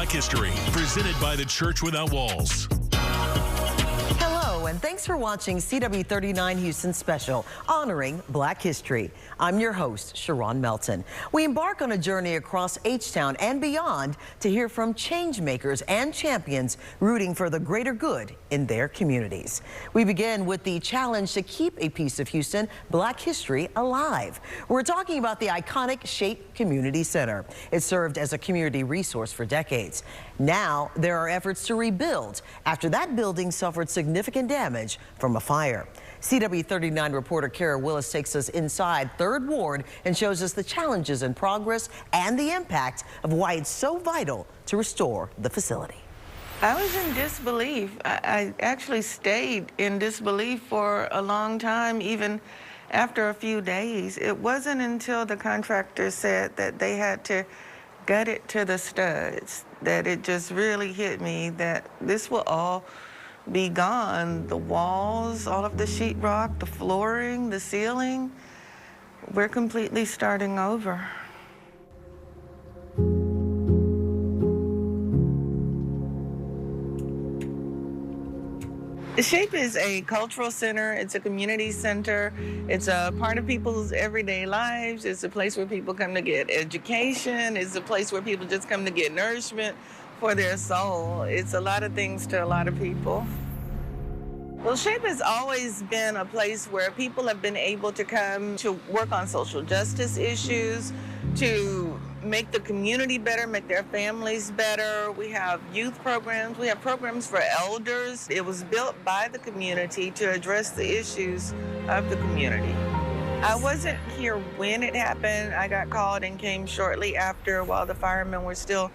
Black History, presented by the Church Without Walls. Hello, and thanks for watching CW39 Houston Special, honoring Black History. I'm your host, Sharon Melton. We embark on a journey across H-Town and beyond to hear from change makers and champions rooting for the greater good in their communities. We begin with the challenge to keep a piece of Houston Black history alive. We're talking about the iconic SHAPE Community Center. It served as a community resource for decades. Now there are efforts to rebuild after that building suffered significant damage from a fire. CW39 reporter Kara Willis takes us inside 3rd Ward and shows us the challenges in progress and the impact of why it's so vital to restore the facility. I was in disbelief. I actually stayed in disbelief for a long time, even after a few days. It wasn't until the contractor said that they had to gut it to the studs that it just really hit me that this will all be gone. The walls, all of the sheetrock, the flooring, the ceiling, we're completely starting over. SHAPE is a cultural center. It's a community center. It's a part of people's everyday lives. It's a place where people come to get education. It's a place where people just come to get nourishment for their soul. It's a lot of things to a lot of people. Well, SHAPE has always been a place where people have been able to come to work on social justice issues, to make the community better, make their families better. We have youth programs. We have programs for elders. It was built by the community to address the issues of the community. I wasn't here when it happened. I got called and came shortly after while the firemen were still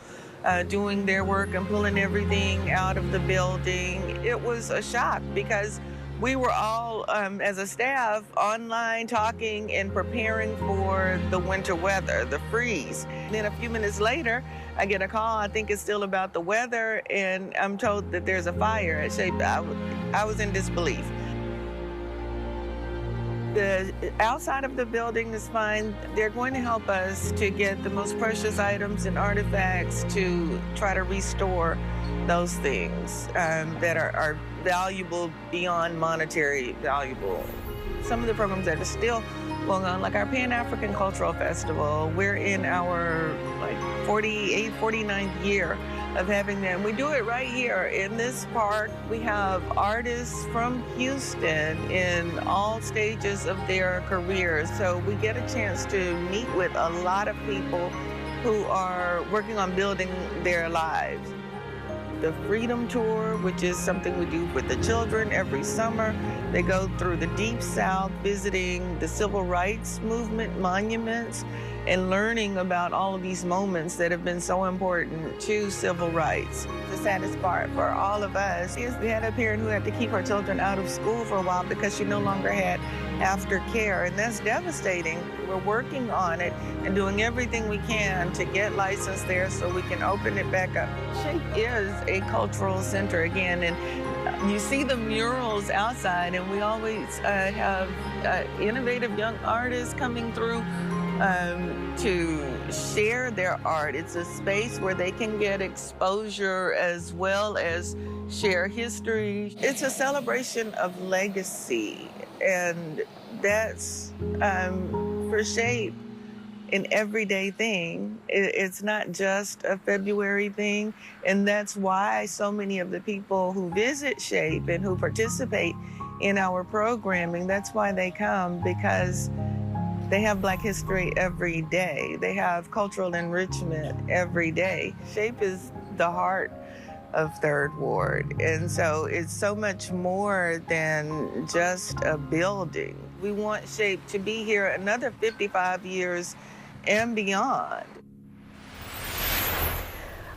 doing their work and pulling everything out of the building. It was a shock because we were all, as a staff, online talking and preparing for the winter weather, the freeze. Then a few minutes later, I get a call, I think it's still about the weather, and I'm told that there's a fire at SHAPE. I was in disbelief. The outside of the building is fine. They're going to help us to get the most precious items and artifacts to try to restore those things that are valuable beyond monetary valuable. Some of the programs that are still going on, like our Pan-African Cultural Festival, we're in our 48th, 49th year of having them. We do it right here in this park. We have artists from Houston in all stages of their careers. So we get a chance to meet with a lot of people who are working on building their lives. The Freedom Tour, which is something we do with the children every summer. They go through the Deep South, visiting the civil rights movement monuments and learning about all of these moments that have been so important to civil rights. The saddest part for all of us is we had a parent who had to keep her children out of school for a while because she no longer had aftercare, and that's devastating. We're working on it and doing everything we can to get licensed there so we can open it back up. SHAPE is a cultural center again, and you see the murals outside, and we always have innovative young artists coming through to share their art. It's a space where they can get exposure as well as share history. It's a celebration of legacy, and that's for SHAPE an everyday thing. It's not just a February thing, and that's why so many of the people who visit SHAPE and who participate in our programming, that's why they come, because they have Black history every day. They have cultural enrichment every day. SHAPE is the heart of 3rd Ward, and so it's so much more than just a building. We want SHAPE to be here another 55 years and beyond.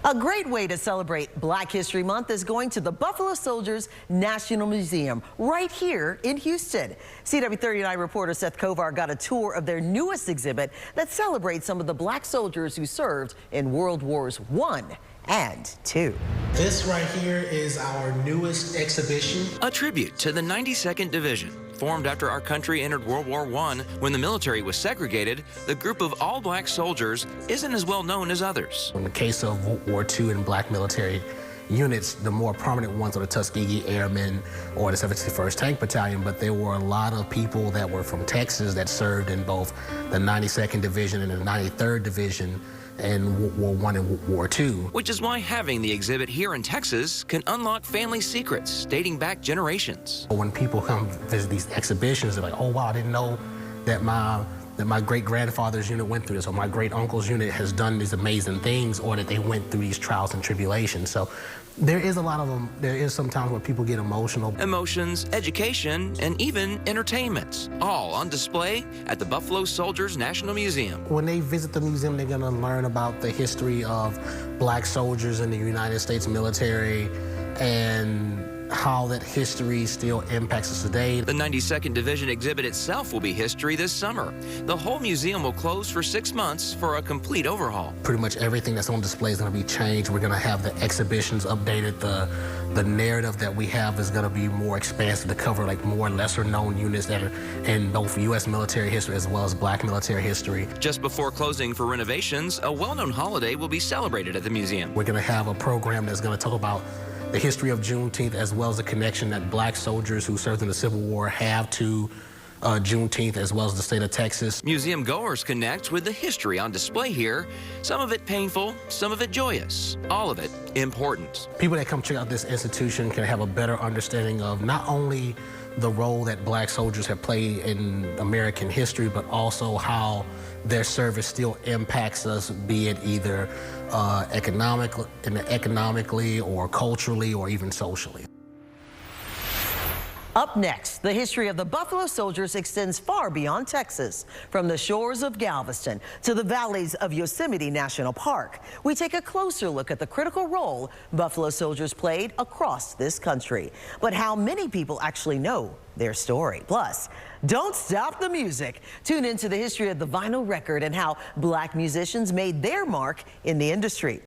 A great way to celebrate Black History Month is going to the Buffalo Soldiers National Museum right here in Houston. CW39 reporter Seth Kovar got a tour of their newest exhibit that celebrates some of the Black soldiers who served in World Wars I and II. This right here is our newest exhibition. A tribute to the 92nd Division, formed after our country entered World War I when the military was segregated, the group of all-black soldiers isn't as well known as others. In the case of World War II and black military units, the more prominent ones are the Tuskegee Airmen or the 71st Tank Battalion, but there were a lot of people that were from Texas that served in both the 92nd Division and the 93rd Division in World War I and World War II. Which is why having the exhibit here in Texas can unlock family secrets dating back generations. When people come visit these exhibitions, they're like, oh wow, I didn't know that my great-grandfather's unit went through this, or my great-uncle's unit has done these amazing things, or that they went through these trials and tribulations. So there is a lot of them. There is sometimes where people get emotional. Emotions, education, and even entertainment, all on display at the Buffalo Soldiers National Museum. When they visit the museum, they're going to learn about the history of black soldiers in the United States military and how that history still impacts us today. The 92nd Division exhibit itself will be history this summer. The whole museum will close for 6 months for a complete overhaul. Pretty much everything that's on display is going to be changed. We're going to have the exhibitions updated. The narrative that we have is going to be more expansive to cover like more lesser known units that are in both U.S. military history as well as black military history. Just before closing for renovations, a well-known holiday will be celebrated at the museum. We're going to have a program that's going to talk about the history of Juneteenth, as well as the connection that black soldiers who served in the Civil War have to Juneteenth, as well as the state of Texas. Museum goers connect with the history on display here. Some of it painful, some of it joyous, all of it important. People that come check out this institution can have a better understanding of not only the role that black soldiers have played in American history, but also how their service still impacts us, be it either economically or culturally or even socially. Up next, the history of the Buffalo Soldiers extends far beyond Texas. From the shores of Galveston to the valleys of Yosemite National Park, we take a closer look at the critical role Buffalo Soldiers played across this country. But how many people actually know their story? Plus, don't stop the music. Tune into the history of the vinyl record and how black musicians made their mark in the industry.